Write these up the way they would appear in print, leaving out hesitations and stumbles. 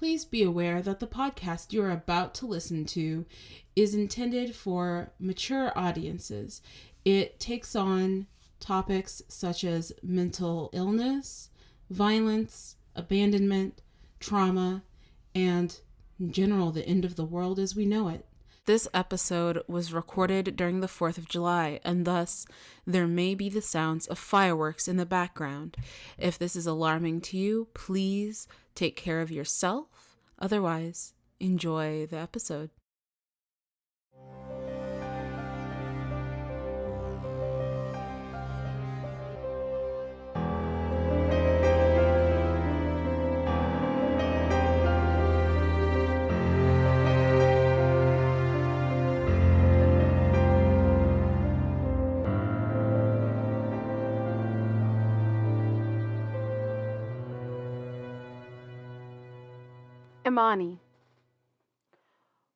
Please be aware that the podcast you're about to listen to is intended for mature audiences. It takes on topics such as mental illness, violence, abandonment, trauma, and in general, the end of the world as we know it. This episode was recorded during the 4th of July, and thus there may be the sounds of fireworks in the background. If this is alarming to you, please take care of yourself. Otherwise, enjoy the episode. Imani,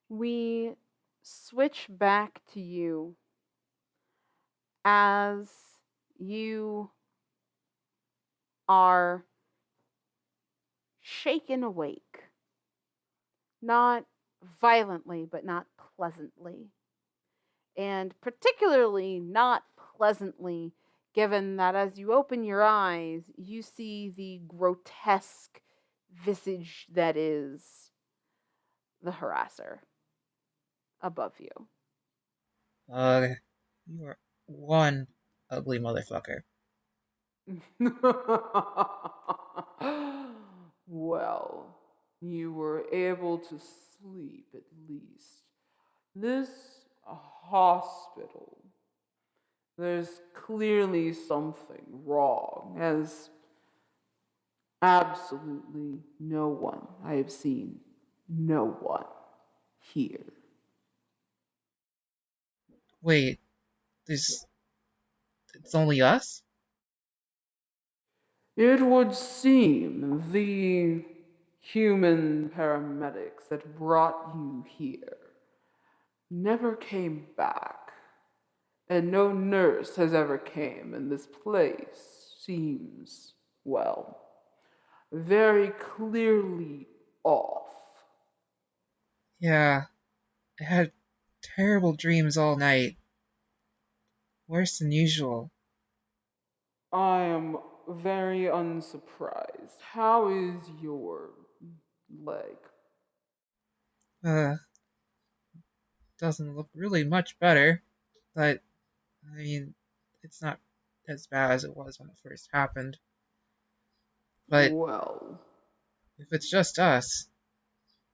we switch back to you as you are shaken awake. Not violently, but not pleasantly. And particularly not pleasantly, given that as you open your eyes, you see the grotesque visage that is the harasser above you. You are one ugly motherfucker. Well, you were able to sleep at least. This hospital, there's clearly something wrong, as absolutely no one I have seen, no one here. Wait, it's only us? It would seem the human paramedics that brought you here never came back, and no nurse has ever came, and this place seems, well, very clearly off. Yeah, I had terrible dreams all night. Worse than usual. I am very unsurprised. How is your leg? Doesn't look really much better, but, I mean, it's not as bad as it was when it first happened. But Well, if it's just us,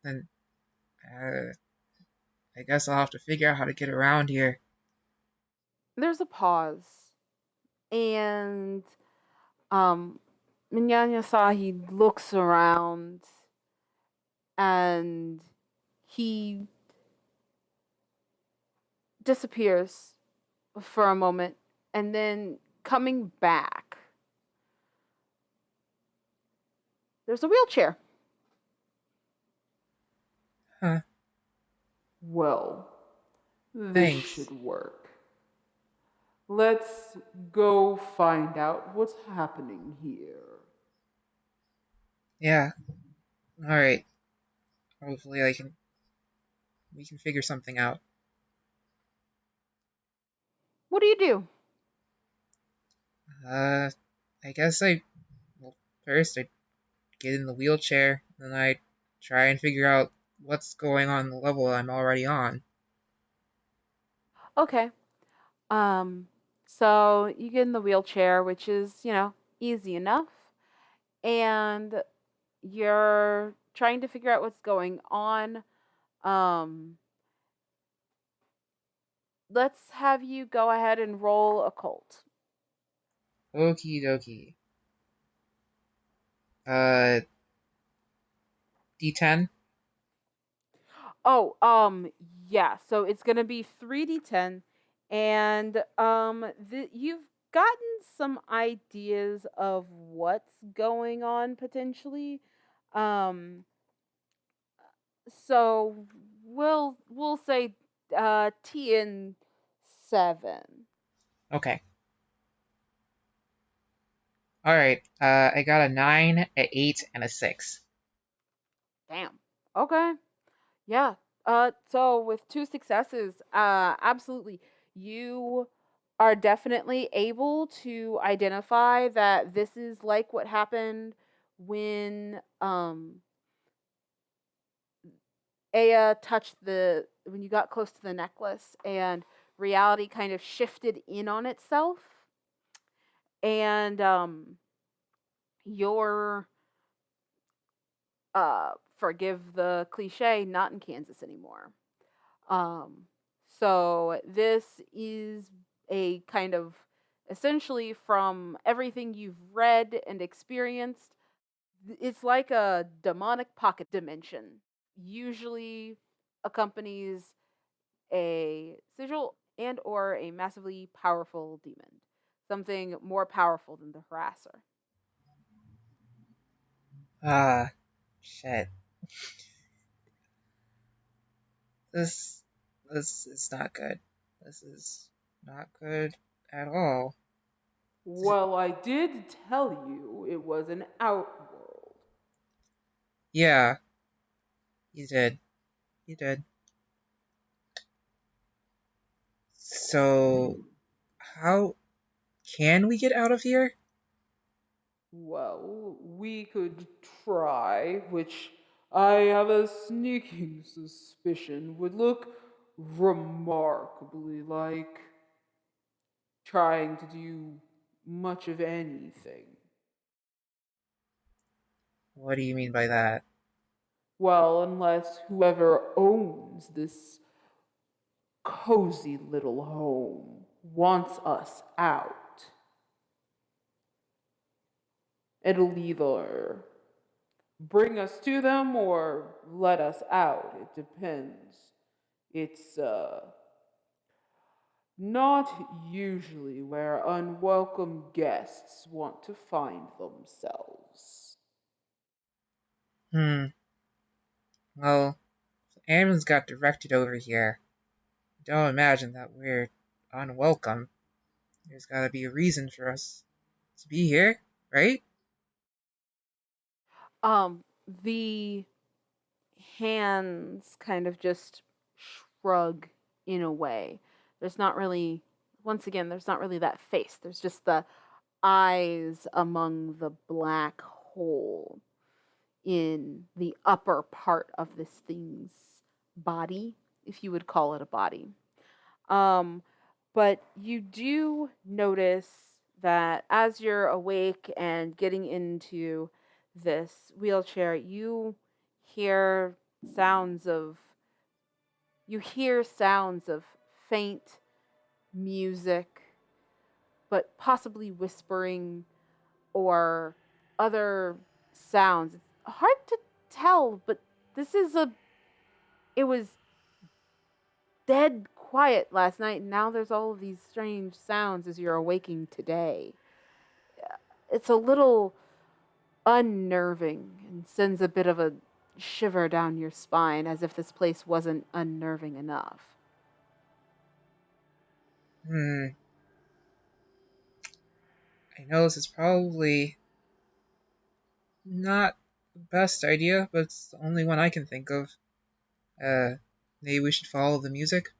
then, I guess I'll have to figure out how to get around here. There's a pause, and Minyanya Sahi looks around, and he disappears for a moment, and then coming back, there's a wheelchair. Huh. well, this Thanks. should work. Let's go find out what's happening here. Yeah. Alright. Hopefully we can figure something out. What do you do? I guess first I get in the wheelchair, then I try and figure out what's going on the level I'm already on. Okay. So you get in the wheelchair, which is, easy enough. And you're trying to figure out what's going on. Let's have you go ahead and roll occult. Okie dokie. D10? Oh, yeah. So it's gonna be 3d10, and you've gotten some ideas of what's going on potentially. Um, so we'll say T and 7. Okay. Alright, I got a 9, a 8, and a 6. Damn. Okay. Yeah. So with 2 successes, absolutely, you are definitely able to identify that this is like what happened when Eya touched when you got close to the necklace and reality kind of shifted in on itself, and you're forgive the cliche, not in Kansas anymore. Um, so this is a kind of essentially from everything you've read and experienced, it's like a demonic pocket dimension. Usually accompanies a sigil and or a massively powerful demon, something more powerful than the harasser. Ah, shit. This, this is not good. This is not good at all. Well, I did tell you it was an outworld. Yeah, you did. You did. So, how can we get out of here? Well, we could try, which I have a sneaking suspicion would look remarkably like trying to do much of anything. What do you mean by that? Well, unless whoever owns this cozy little home wants us out. It'll either bring us to them or let us out. It depends. It's not usually where unwelcome guests want to find themselves. Well, if Ann's got directed over here. Don't imagine that we're unwelcome. There's gotta be a reason for us to be here, right? The hands kind of just shrug in a way. There's not really, once again, there's not really that face. There's just the eyes among the black hole in the upper part of this thing's body, if you would call it a body. But you do notice that as you're awake and getting into this wheelchair, hear sounds of you hear sounds of faint music, but possibly whispering or other sounds. It's hard to tell, but this is it was dead quiet last night, and now there's all of these strange sounds as you're awaking today. It's a little unnerving and sends a bit of a shiver down your spine as if this place wasn't unnerving enough. I know this is probably not the best idea, but it's the only one I can think of. Maybe we should follow the music?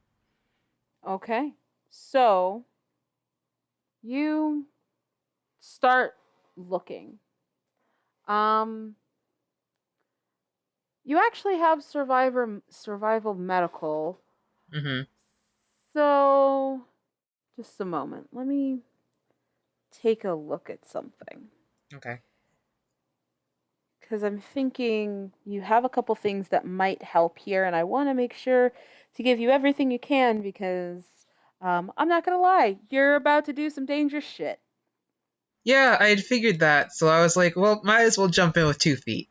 Okay. So you start looking. You actually have survival medical. Mm-hmm. So just a moment. Let me take a look at something. Okay. Because I'm thinking you have a couple things that might help here, and I want to make sure to give you everything you can because I'm not going to lie, you're about to do some dangerous shit. Yeah, I had figured that, so I was like, well, might as well jump in with 2 feet.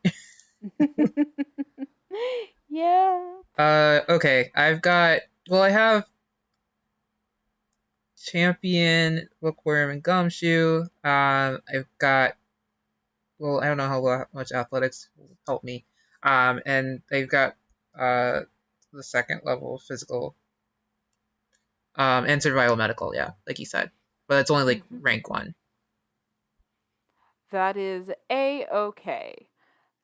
Yeah. Okay, I have Champion, Bookworm, and Gumshoe. I've got, well, I don't know how much athletics will help me. And they've got the second level physical, and survival medical, yeah, like you said. But it's only like rank 1. That is A-okay.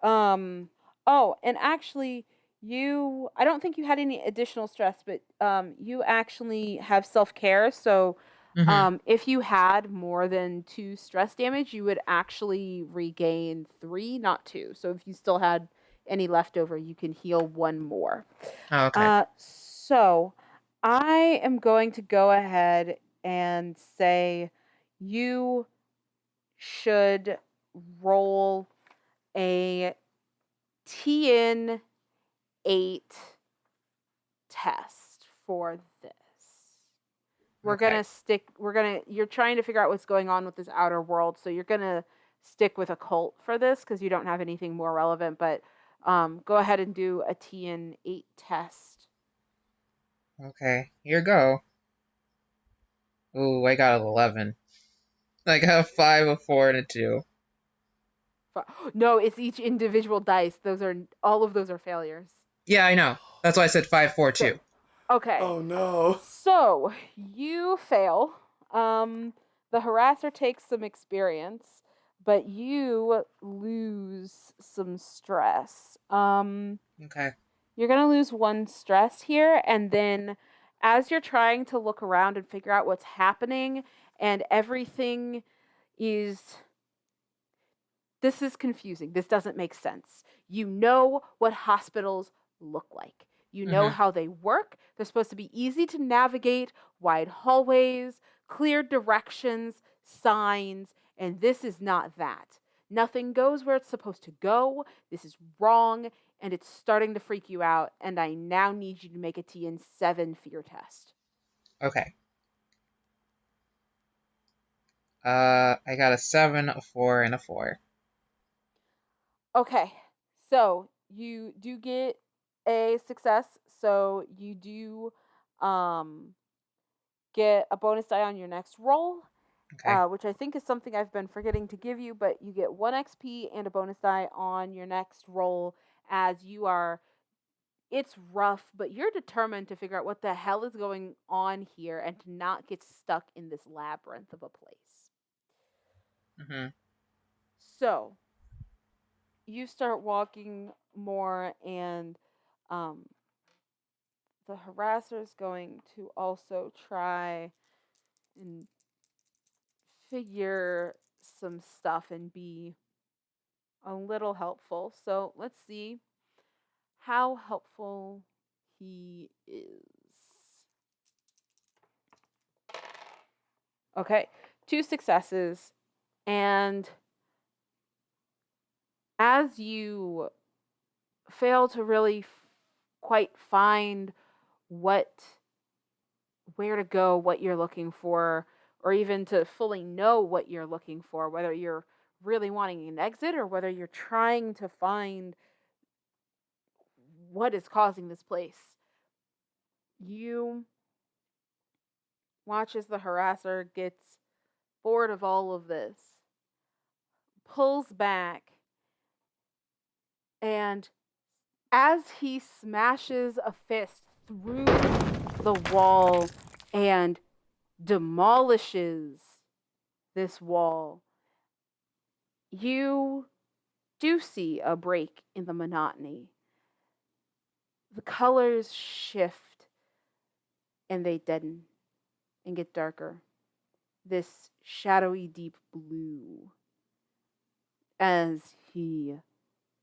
Um, Oh, and actually, I don't think you had any additional stress, but you actually have self-care. So Mm-hmm. if you had more than 2 stress damage, you would actually regain 3, not 2. So if you still had any left over, you can heal 1 more. Oh, okay. So I am going to go ahead and say you should roll a TN 8 test for this. Okay. You're trying to figure out what's going on with this outer world, so you're going to stick with occult for this because you don't have anything more relevant, but go ahead and do a TN 8 test. Okay. Here go. Ooh, I got an 11. I got a 5, a 4, and a 2. No, it's each individual dice. All of those are failures. Yeah, I know. That's why I said 5, 4, So, 2. okay. Oh no. So you fail. The harasser takes some experience, but you lose some stress. Okay. You're gonna lose 1 stress here, and then as you're trying to look around and figure out what's happening, and everything is this is confusing. This doesn't make sense. You know what hospitals look like. You know Mm-hmm. how they work. They're supposed to be easy to navigate, wide hallways, clear directions, signs, and this is not that. Nothing goes where it's supposed to go. This is wrong, and it's starting to freak you out, and I now need you to make a TN7 fear test. Okay. I got a 7, a 4, and a 4. Okay, so you do get a success. So you do get a bonus die on your next roll, Okay. which I think is something I've been forgetting to give you, but you get 1 XP and a bonus die on your next roll as you are. It's rough, but you're determined to figure out what the hell is going on here and to not get stuck in this labyrinth of a place. Mm-hmm. So you start walking more, and um, the harasser is going to also try and figure some stuff and be a little helpful. So let's see how helpful he is. Okay, 2 successes. And as you fail to really quite find where to go, what you're looking for, or even to fully know what you're looking for, whether you're really wanting an exit or whether you're trying to find what is causing this place. You watch as the harasser gets bored of all of this, pulls back, and as he smashes a fist through the wall and demolishes this wall, you do see a break in the monotony. The colors shift and they deaden and get darker. This shadowy deep blue as he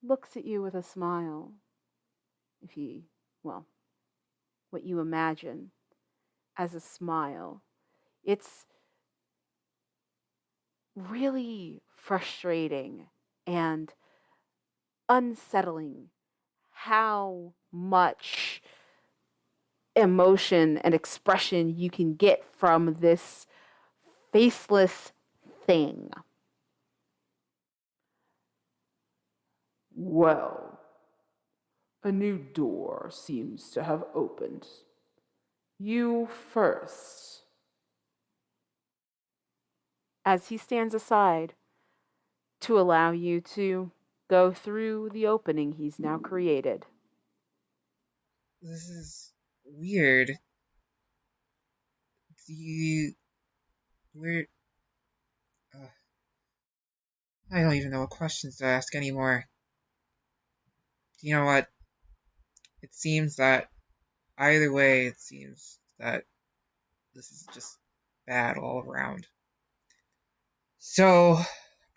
looks at you with a smile. What you imagine as a smile. It's really frustrating and unsettling how much emotion and expression you can get from this faceless thing. Well, a new door seems to have opened. You first. As he stands aside to allow you to go through the opening he's now created. This is weird. Weird. I don't even know what questions to ask anymore. You know what? It seems that either way, it seems that this is just bad all around. So,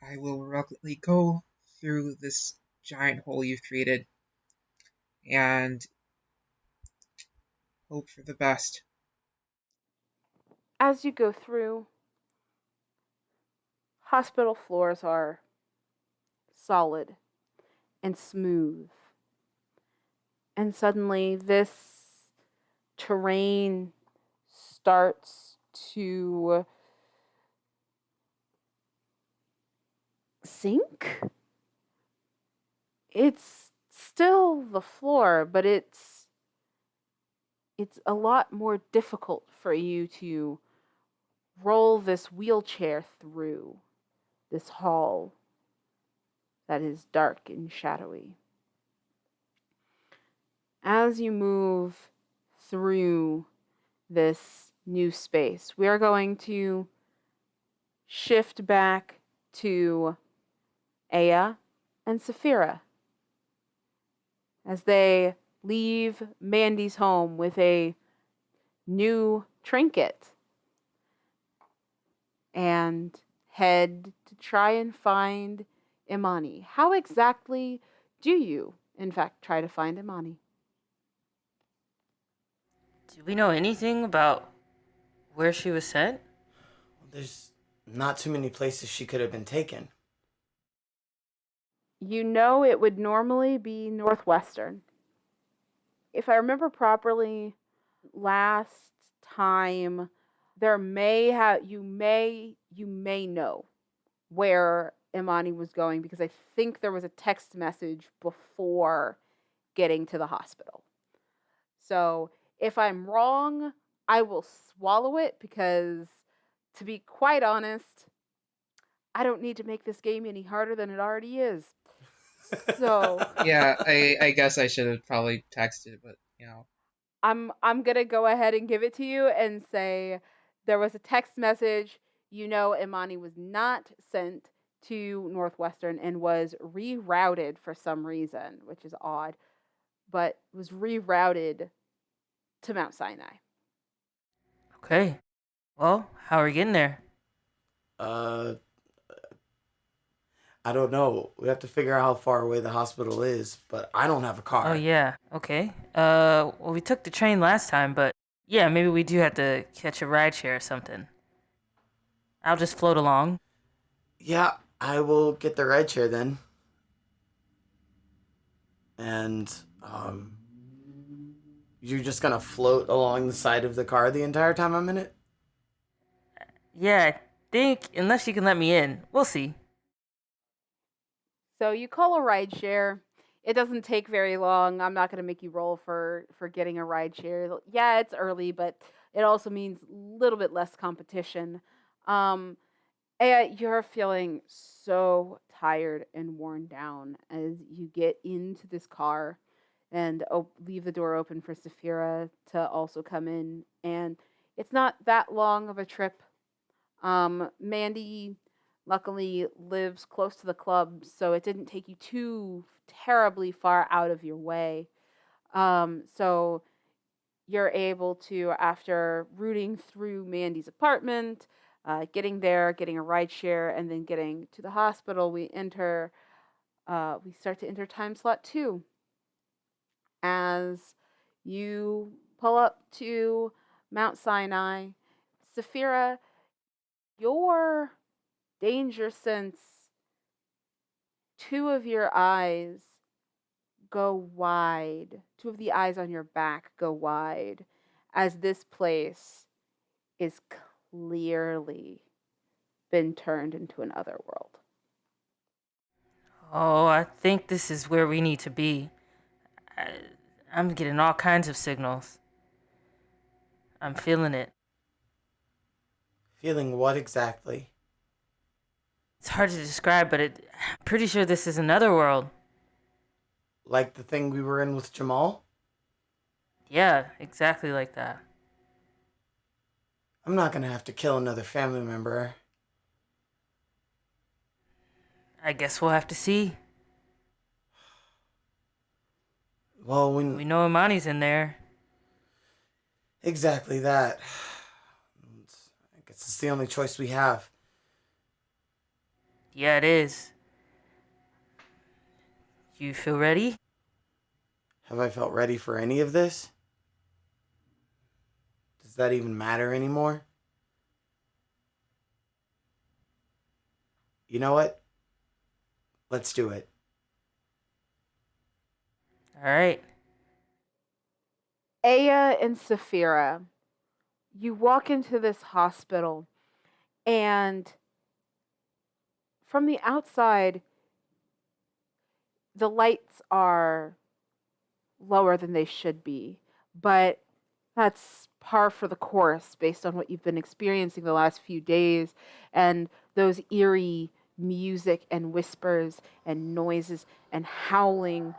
I will reluctantly go through this giant hole you've created and hope for the best. As you go through, hospital floors are solid and smooth. And suddenly, this terrain starts to sink. It's still the floor, but it's a lot more difficult for you to roll this wheelchair through this hall that is dark and shadowy. As you move through this new space, we are going to shift back to Eya and Cyphira as they leave Mandy's home with a new trinket and head to try and find Imani. How exactly do you, in fact, try to find Imani? Do we know anything about where she was sent? There's not too many places she could have been taken. You know it would normally be Northwestern. If I remember properly, last time you may know where Imani was going, because I think there was a text message before getting to the hospital. So if I'm wrong, I will swallow it, because to be quite honest, I don't need to make this game any harder than it already is. So Yeah, I guess I should have probably texted, but I'm gonna go ahead and give it to you and say there was a text message. You know, Imani was not sent to Northwestern and was rerouted for some reason, which is odd, but was rerouted to Mount Sinai. Okay. Well, how are we getting there? I don't know. We have to figure out how far away the hospital is, but I don't have a car. Oh, yeah. Okay. Well, we took the train last time, but yeah, maybe we do have to catch a rideshare or something. I'll just float along. Yeah, I will get the rideshare then. And, you're just gonna float along the side of the car the entire time I'm in it? Yeah, I think, unless you can let me in. We'll see. So you call a rideshare. It doesn't take very long. I'm not going to make you roll for getting a rideshare. Yeah, it's early, but it also means a little bit less competition. You're feeling so tired and worn down as you get into this car and leave the door open for Cyphira to also come in. And it's not that long of a trip. Mandy luckily lives close to the club, so it didn't take you too terribly far out of your way. So you're able to, after rooting through Mandy's apartment, getting there, getting a ride share, and then getting to the hospital, we start to enter time slot 2. As you pull up to Mount Sinai, Cyphira, your danger sense, 2 of your eyes go wide. 2 of the eyes on your back go wide as this place is clearly been turned into an other world. Oh, I think this is where we need to be. I'm getting all kinds of signals. I'm feeling it. Feeling what exactly? It's hard to describe, but I'm pretty sure this is another world. Like the thing we were in with Jamal? Yeah, exactly like that. I'm not gonna have to kill another family member. I guess we'll have to see. Well, We know Imani's in there. Exactly that. I guess it's the only choice we have. Yeah, it is. You feel ready? Have I felt ready for any of this? Does that even matter anymore? You know what? Let's do it. All right. Eya and Cyphira, you walk into this hospital, and from the outside, the lights are lower than they should be, but that's par for the course based on what you've been experiencing the last few days and those eerie music and whispers and noises and howling.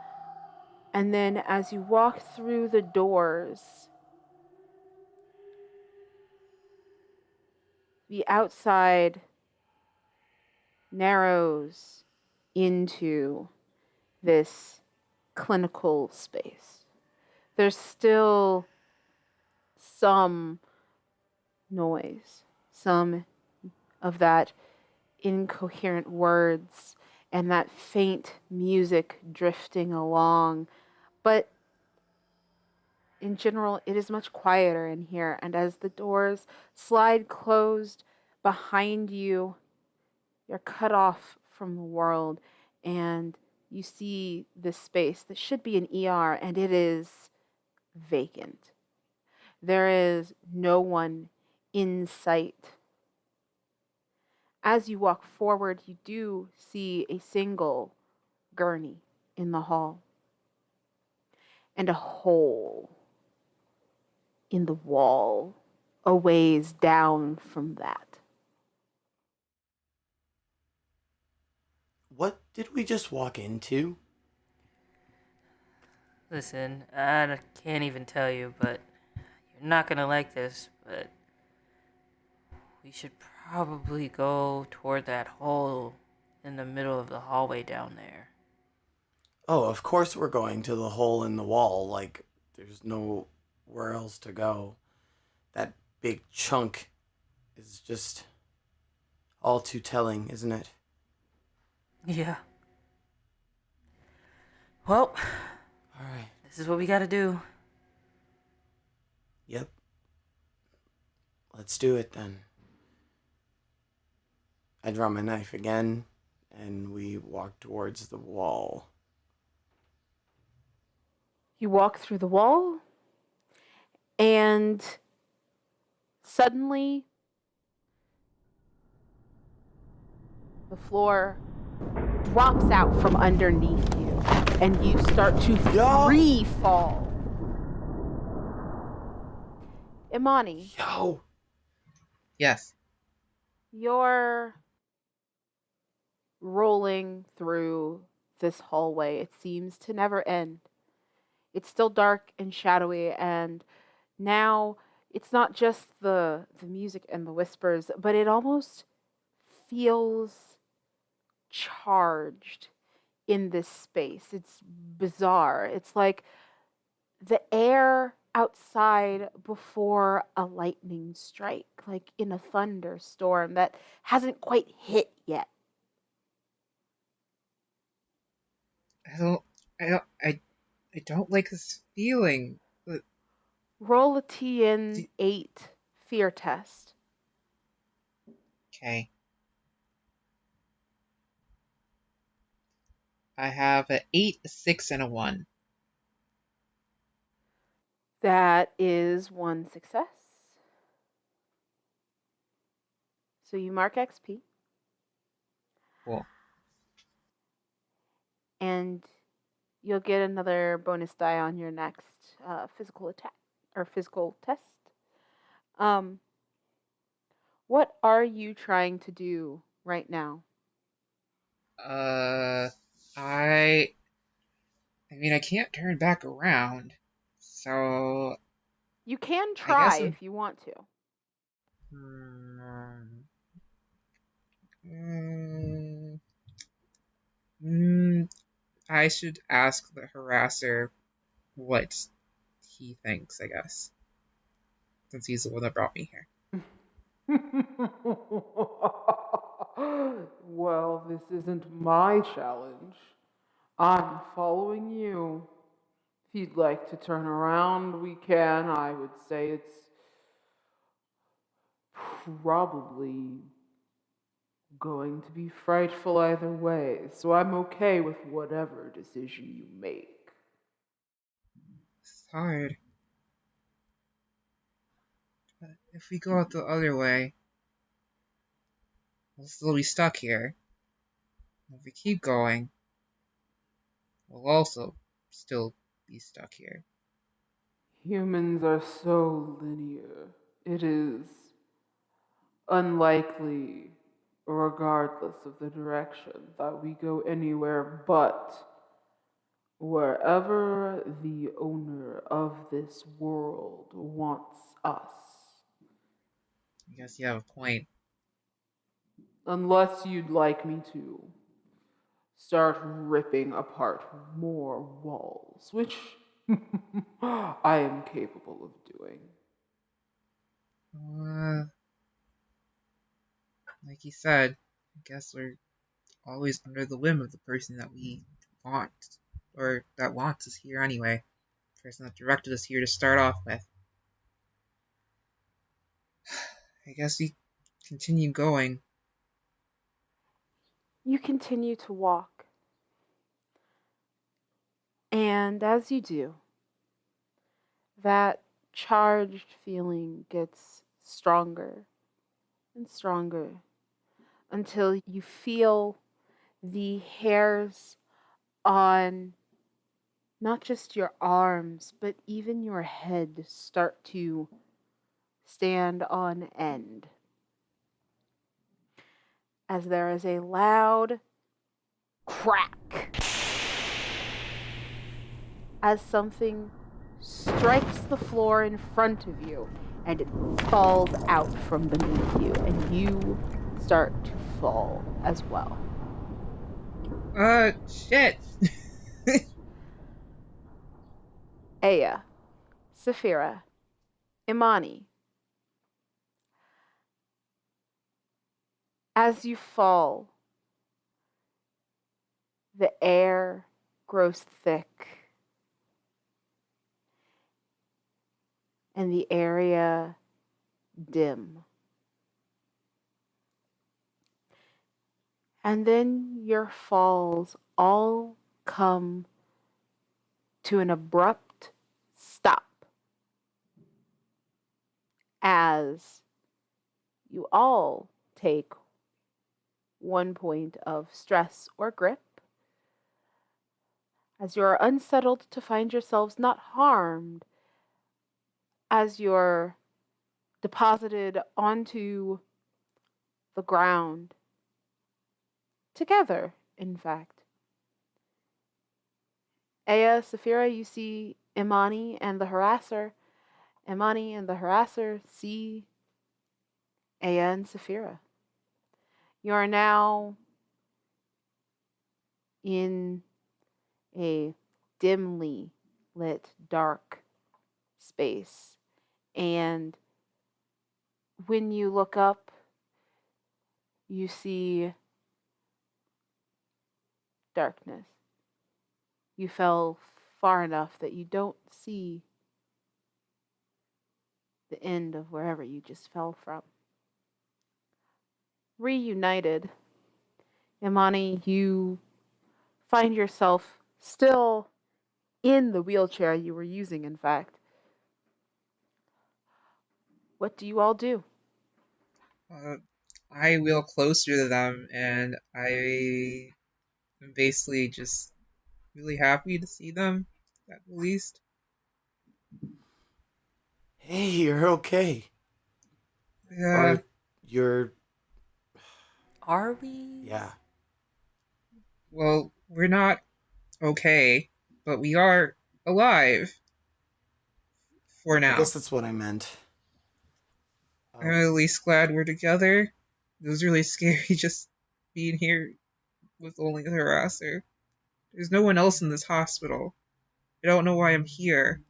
And then as you walk through the doors, the outside narrows into this clinical space. There's still some noise, some of that incoherent words and that faint music drifting along. But in general, it is much quieter in here. And as the doors slide closed behind you, you're cut off from the world and you see this space that should be an ER, and it is vacant. There is no one in sight. As you walk forward, you do see a single gurney in the hall and a hole in the wall a ways down from that. What did we just walk into? Listen, I can't even tell you, but you're not gonna like this, but we should probably go toward that hole in the middle of the hallway down there. Oh, of course we're going to the hole in the wall. Like, there's nowhere else to go. That big chunk is just all too telling, isn't it? Yeah. Well, All right. this is what we gotta do. Yep. Let's do it then. I draw my knife again, and we walk towards the wall. You walk through the wall, and suddenly the floor drops out from underneath you, and you start to free fall. Imani, Yo! Yes. you're rolling through this hallway. It seems to never end. It's still dark and shadowy, and now it's not just the music and the whispers, but it almost feels charged in this space. It's bizarre. It's like the air outside before a lightning strike, like in a thunderstorm that hasn't quite hit yet. I don't like this feeling. But Roll a TN8 fear test. okay. I have an 8, a 6, and a 1. That is one success. So you mark XP. Cool. And you'll get another bonus die on your next physical attack or physical test. What are you trying to do right now? I mean, I can't turn back around, so You can I try guess I'm. if you want to. Mm, I should ask the harasser what he thinks, I guess, since he's the one that brought me here. Well, this isn't my challenge. I'm following you. If you'd like to turn around, we can. I would say it's probably going to be frightful either way, so I'm okay with whatever decision you make. It's hard. But if we go out the other way, we'll still be stuck here. If we keep going, we'll also still be stuck here. Humans are so linear. It is unlikely, regardless of the direction, that we go anywhere but wherever the owner of this world wants us. I guess you have a point. Unless you'd like me to start ripping apart more walls, which I am capable of doing. Like you said, I guess we're always under the whim of the person that we want, or that wants us here anyway. The person that directed us here to start off with. I guess we continue going. You continue to walk. And as you do, that charged feeling gets stronger and stronger until you feel the hairs on not just your arms, but even your head start to stand on end. As there is a loud crack as something strikes the floor in front of you and it falls out from beneath you, and you start to fall as well. Shit! Eya, Cyphira, Imani. As you fall, the air grows thick and the area dim. And then your falls all come to an abrupt stop as you all take 1 point of stress or grip, as you are unsettled to find yourselves not harmed, as you're deposited onto the ground, together, in fact. Eya, Cyphira, you see Imani and the harasser. Imani and the harasser see Eya and Cyphira. You are now in a dimly lit, dark space. And when you look up, you see darkness. You fell far enough that you don't see the end of wherever you just fell from. Reunited, Imani, you find yourself still in the wheelchair you were using, in fact. What do you all do? I wheel closer to them, and I am basically just really happy to see them, at least. Hey, you're okay. Yeah. You're... Are we? Yeah. Well, we're not okay, but we are alive. For now. I guess that's what I meant. I'm at least glad we're together. It was really scary just being here with only the harasser. There's no one else in this hospital. I don't know why I'm here,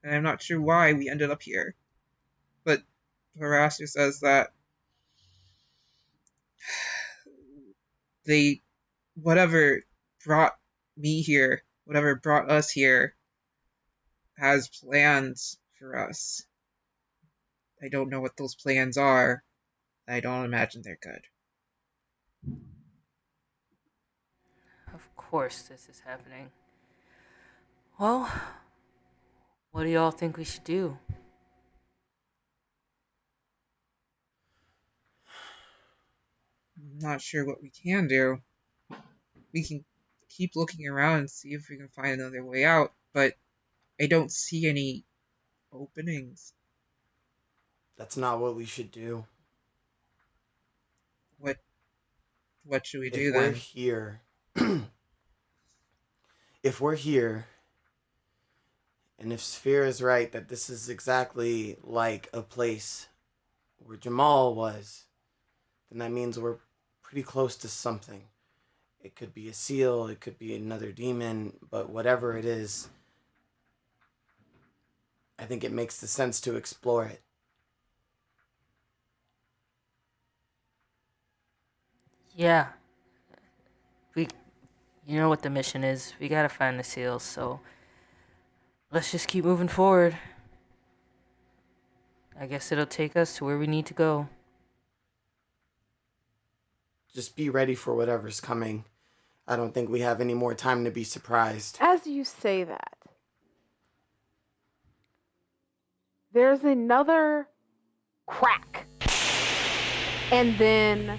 and I'm not sure why we ended up here. But the harasser says that whatever brought me here, whatever brought us here, has plans for us. I don't know what those plans are. I don't imagine they're good. Of course this is happening. Well, what do y'all think we should do? I'm not sure what we can do. We can keep looking around and see if we can find another way out, but I don't see any openings. That's not what we should do. What should we do If then? we're here, if we're here, and if Cyphira is right that this is exactly like a place where Jamal was, then that means we're pretty close to something. It could be a seal, it could be another demon, but whatever it is, I think it makes the sense to explore it. Yeah. You know what the mission is. We gotta find the seals, so let's just keep moving forward. I guess it'll take us to where we need to go. Just be ready for whatever's coming. I don't think we have any more time to be surprised. As you say that, there's another crack. And then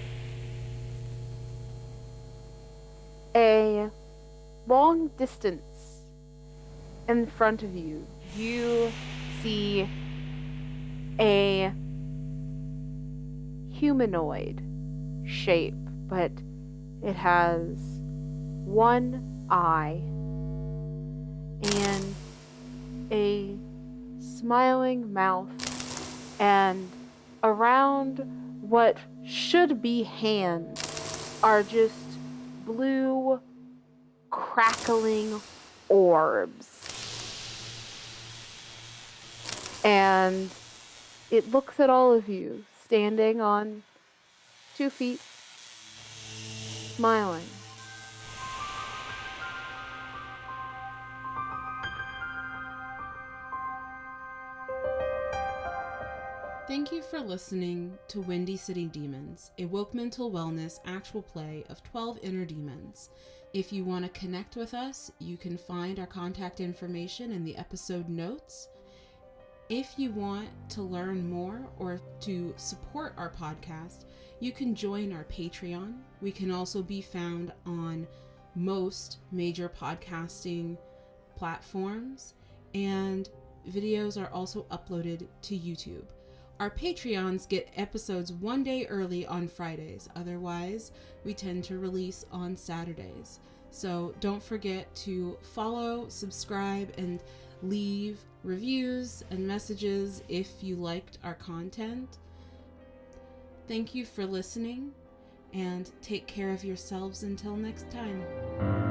a long distance in front of you, you see a humanoid shape, but it has one eye and a smiling mouth, and around what should be hands are just blue, crackling orbs. And it looks at all of you, standing on 2 feet, smiling. Thank you for listening to Windy City Demons, a woke mental wellness actual play of 12 Inner Demons. If you want to connect with us, you can find our contact information in the episode notes. If you want to learn more or to support our podcast, you can join our Patreon. We can also be found on most major podcasting platforms, and videos are also uploaded to YouTube. Our Patreons get episodes 1 day early on Fridays. Otherwise, we tend to release on Saturdays. So don't forget to follow, subscribe, and leave reviews and messages if you liked our content. Thank you for listening, and take care of yourselves until next time.